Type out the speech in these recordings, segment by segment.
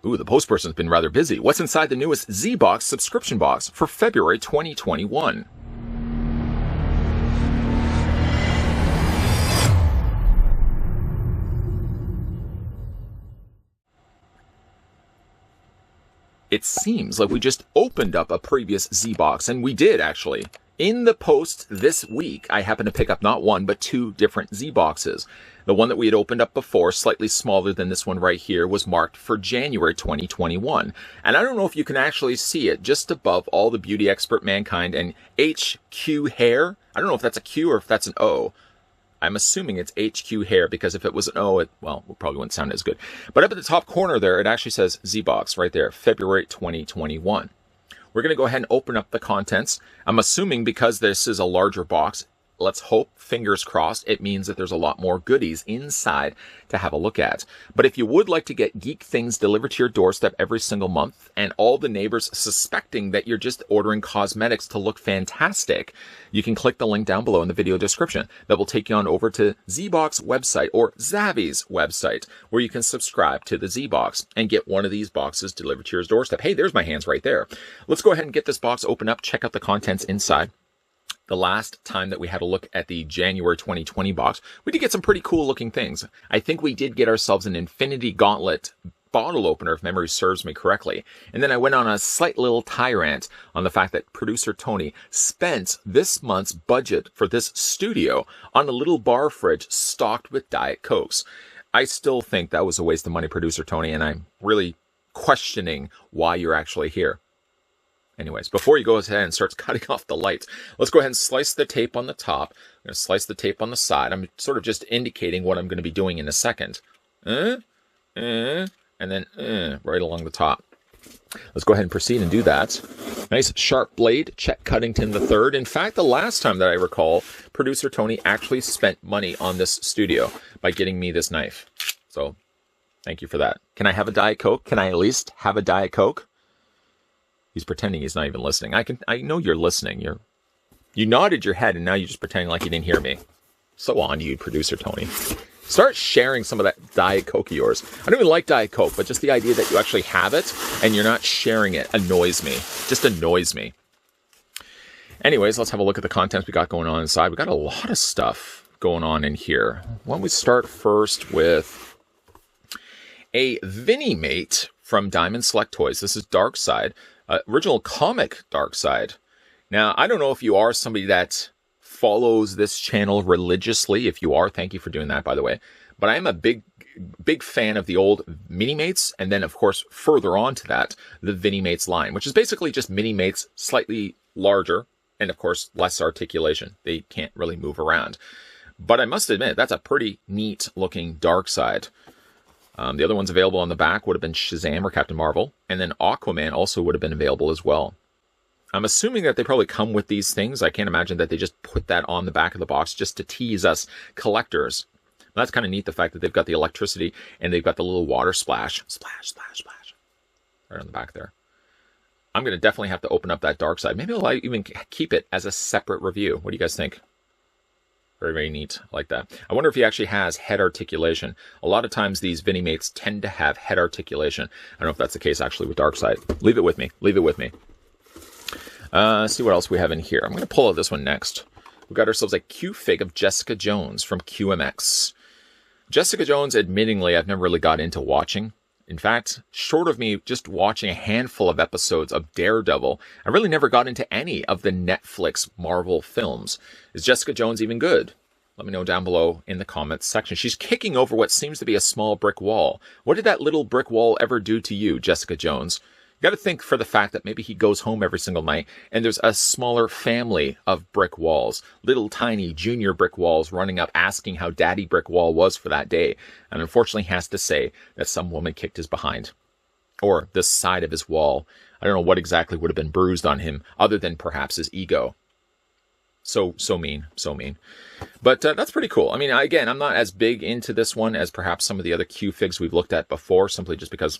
Ooh, the post person's been rather busy. What's inside the newest ZBox subscription box for February 2021? It seems like we just opened up a previous ZBox, and we did actually. In the post this week, I happened to pick up not one, but two different ZBoxes. The one that we had opened up before, slightly smaller than this one right here, was marked for January 2021. And I don't know if you can actually see it just above all the Beauty Expert Mankind and HQ Hair. I don't know if that's a Q or if that's an O. I'm assuming it's HQ Hair, because if it was an O, it probably wouldn't sound as good. But up at the top corner there, it actually says ZBox right there, February 2021. We're going to go ahead and open up the contents. I'm assuming because this is a larger box, let's hope, fingers crossed, it means that there's a lot more goodies inside to have a look at. But if you would like to get geek things delivered to your doorstep every single month, and all the neighbors suspecting that you're just ordering cosmetics to look fantastic, you can click the link down below in the video description. That will take you on over to ZBox website, or Zavi's website, where you can subscribe to the ZBox and get one of these boxes delivered to your doorstep. Hey, there's my hands right there. Let's go ahead and get this box open up, check out the contents inside. The last time that we had a look at the January 2020 box, we did get some pretty cool looking things. I think we did get ourselves an Infinity Gauntlet bottle opener, if memory serves me correctly. And then I went on a slight little tirade on the fact that producer Tony spent this month's budget for this studio on a little bar fridge stocked with Diet Cokes. I still think that was a waste of money, producer Tony, and I'm really questioning why you're actually here. Anyways, before you go ahead and start cutting off the lights, let's go ahead and slice the tape on the top. I'm going to slice the tape on the side. I'm sort of just indicating what I'm going to be doing in a second. And then right along the top. Let's go ahead and proceed and do that. Nice sharp blade, Chet Cuddington III. In fact, the last time that I recall, producer Tony actually spent money on this studio by getting me this knife. So, thank you for that. Can I have a Diet Coke? Can I at least have a Diet Coke? He's pretending he's not even listening. I know you're listening. You nodded your head, and now you're just pretending like you didn't hear me. So on you, producer Tony. Start sharing some of that Diet Coke of yours. I don't even like Diet Coke, but just the idea that you actually have it and you're not sharing it annoys me. Just annoys me. Anyways, let's have a look at the contents we got going on inside. We got a lot of stuff going on in here. Why don't we start first with a Vinnie-Mate from Diamond Select Toys. This is Darkside. Original comic Darkside. Now, I don't know if you are somebody that follows this channel religiously. If you are, thank you for doing that, by the way. But I am a big fan of the old Mini-Mates, and then, of course, further on to that, the Vinnie-Mates line, which is basically just Mini-Mates slightly larger, and, of course, less articulation. They can't really move around. But I must admit, that's a pretty neat-looking Darkside. The other ones available on the back would have been Shazam or Captain Marvel, and then Aquaman also would have been available as well. I'm assuming that they probably come with these things. I can't imagine that they just put that on the back of the box just to tease us collectors. That's kind of neat, the fact that they've got the electricity and they've got the little water splash. Splash, splash, splash. Right on the back there. I'm going to definitely have to open up that Darkside. Maybe I'll even keep it as a separate review. What do you guys think? Very, very neat. I like that. I wonder if he actually has head articulation. A lot of times these Vinnie-Mates tend to have head articulation. I don't know if that's the case actually with Darkside. Leave it with me. Leave it with me. See what else we have in here. I'm going to pull out this one next. We got ourselves a Q-Fig of Jessica Jones from QMX. Jessica Jones, admittingly, I've never really got into watching. In fact, short of me just watching a handful of episodes of Daredevil, I really never got into any of the Netflix Marvel films. Is Jessica Jones even good? Let me know down below in the comments section. She's kicking over what seems to be a small brick wall. What did that little brick wall ever do to you, Jessica Jones? You got to think for the fact that maybe he goes home every single night and there's a smaller family of brick walls, little tiny junior brick walls running up asking how Daddy Brick Wall was for that day. And unfortunately has to say that some woman kicked his behind, or the side of his wall. I don't know what exactly would have been bruised on him other than perhaps his ego. So mean. But that's pretty cool. I mean, again, I'm not as big into this one as perhaps some of the other Q-Figs we've looked at before, simply just because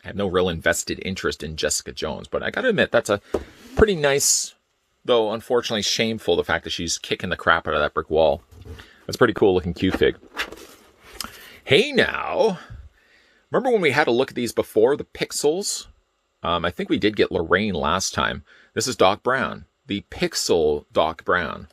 I have no real invested interest in Jessica Jones. But I got to admit, that's a pretty nice, though unfortunately shameful, the fact that she's kicking the crap out of that brick wall. That's pretty cool looking Q-Fig. Hey now, Remember when we had a look at these before, the pixels? I think we did get Lorraine last time. This is Doc Brown, the Pixel Doc Brown.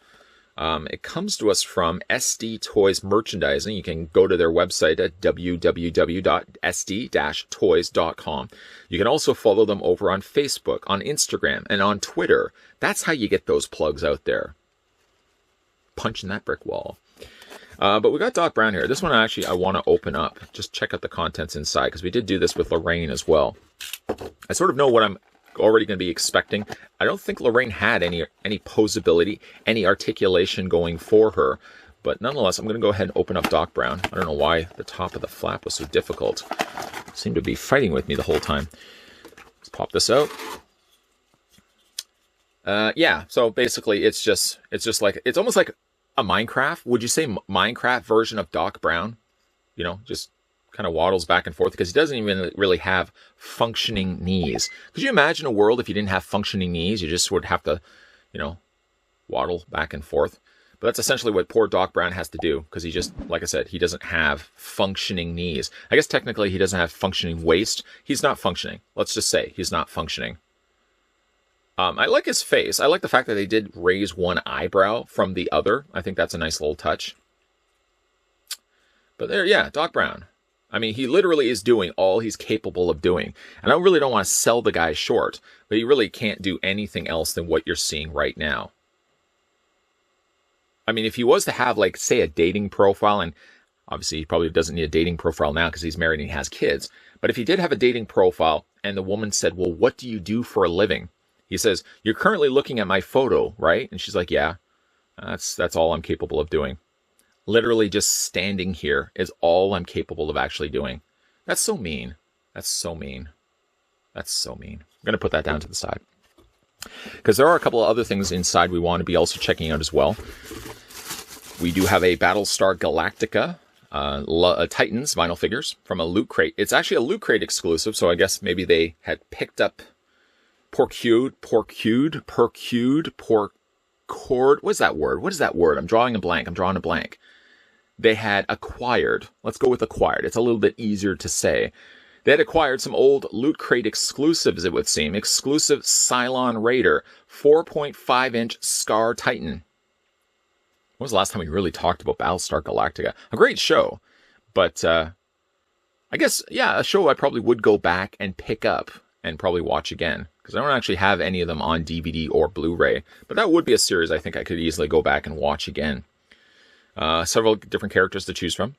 It comes to us from SD Toys Merchandising. You can go to their website at www.sd-toys.com. You can also follow them over on Facebook, on Instagram, and on Twitter. That's how you get those plugs out there. Punching that brick wall. But we got Doc Brown here. This one actually I want to open up. Just check out the contents inside, because we did do this with Lorraine as well. I sort of know what I'm already going to be expecting. I don't think Lorraine had any posability, any articulation going for her. But nonetheless, I'm going to go ahead and open up Doc Brown. I don't know why the top of the flap was so difficult. It seemed to be fighting with me the whole time. Let's pop this out. Yeah, so basically it's just like, it's almost like a Minecraft. Would you say Minecraft version of Doc Brown? You know, just kind of waddles back and forth, because he doesn't even really have functioning knees. Could you imagine a world if you didn't have functioning knees? You just would have to, you know, waddle back and forth. But that's essentially what poor Doc Brown has to do, because he just, like I said, he doesn't have functioning knees. I guess technically he doesn't have functioning waist. He's not functioning. Let's just say he's not functioning. I like his face. I like the fact that they did raise one eyebrow from the other. I think that's a nice little touch. But there, yeah, Doc Brown. I mean, he literally is doing all he's capable of doing. And I really don't want to sell the guy short, but he really can't do anything else than what you're seeing right now. I mean, if he was to have, like, say, a dating profile, and obviously he probably doesn't need a dating profile now because he's married and he has kids, but if he did have a dating profile and the woman said, well, what do you do for a living? He says, you're currently looking at my photo, right? And she's like, yeah, that's all I'm capable of doing. Literally just standing here is all I'm capable of actually doing. That's so mean. That's so mean. That's so mean. I'm going to put that down to the side, because there are a couple of other things inside we want to be also checking out as well. We do have a Battlestar Galactica Titans vinyl figures from a Loot Crate. It's actually a Loot Crate exclusive, so I guess maybe they had picked up porcued. What is that word? What is that word? I'm drawing a blank. They had acquired. Let's go with acquired. It's a little bit easier to say. They had acquired some old Loot Crate exclusives, it would seem. Exclusive Cylon Raider, 4.5-inch Scar Titan. When was the last time we really talked about Battlestar Galactica? A great show. But I guess, yeah, a show I probably would go back and pick up and probably watch again, because I don't actually have any of them on DVD or Blu-ray. But that would be a series I think I could easily go back and watch again. Several different characters to choose from.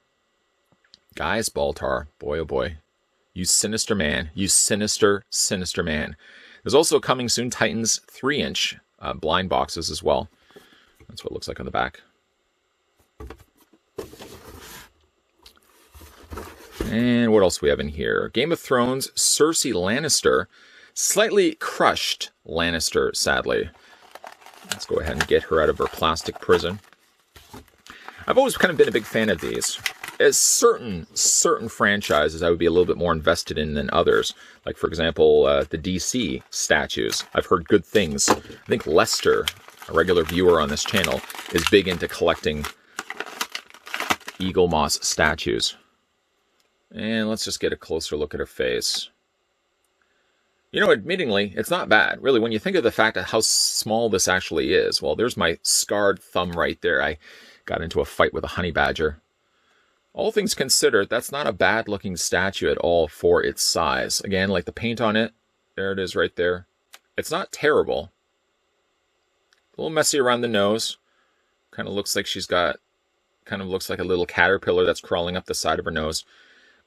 Guys, Baltar, boy oh boy. You sinister man. You sinister, sinister man. There's also coming soon Titans 3-inch blind boxes as well. That's what it looks like on the back. And what else do we have in here? Game of Thrones, Cersei Lannister. Slightly crushed Lannister, sadly. Let's go ahead and get her out of her plastic prison. I've always kind of been a big fan of these. As certain franchises I would be a little bit more invested in than others. Like, for example, the DC statues. I've heard good things. I think Lester, a regular viewer on this channel, is big into collecting Eagle Moss statues. And let's just get a closer look at her face. You know, admittingly, it's not bad. Really, when you think of the fact of how small this actually is. Well, there's my scarred thumb right there. I got into a fight with a honey badger. All things considered, that's not a bad-looking statue at all for its size. Again, like the paint on it, there it is right there. It's not terrible. A little messy around the nose. Kind of looks like she's got, kind of looks like a little caterpillar that's crawling up the side of her nose.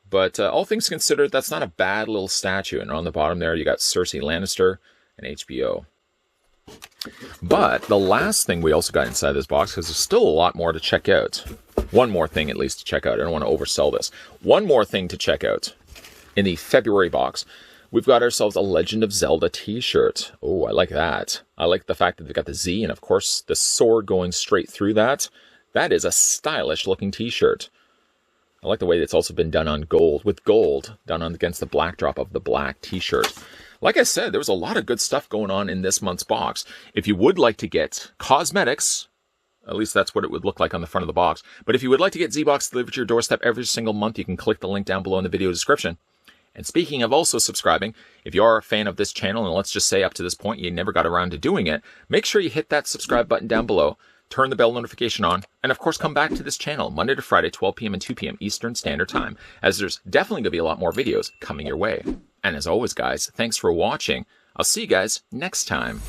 But all things considered, that's not a bad little statue. And on the bottom there, you got Cersei Lannister and HBO. But the last thing we also got inside this box, because there's still a lot more to check out. One more thing, at least, to check out. I don't want to oversell this. One more thing to check out. In the February box, we've got ourselves a Legend of Zelda t-shirt. Oh, I like that. I like the fact that they've got the Z and, of course, the sword going straight through that. That is a stylish-looking t-shirt. I like the way it's also been done on gold, with gold done on against the backdrop of the black t-shirt. Like I said, there was a lot of good stuff going on in this month's box. If you would like to get cosmetics, At least that's what it would look like on the front of the box. But if you would like to get ZBox delivered to your doorstep every single month, you can click the link down below in the video description. And speaking of also subscribing, if you are a fan of this channel, and let's just say up to this point you never got around to doing it, make sure you hit that subscribe button down below, turn the bell notification on, and of course come back to this channel Monday to Friday, 12 p.m. and 2 p.m. Eastern Standard Time, as there's definitely going to be a lot more videos coming your way. And as always, guys, thanks for watching. I'll see you guys next time.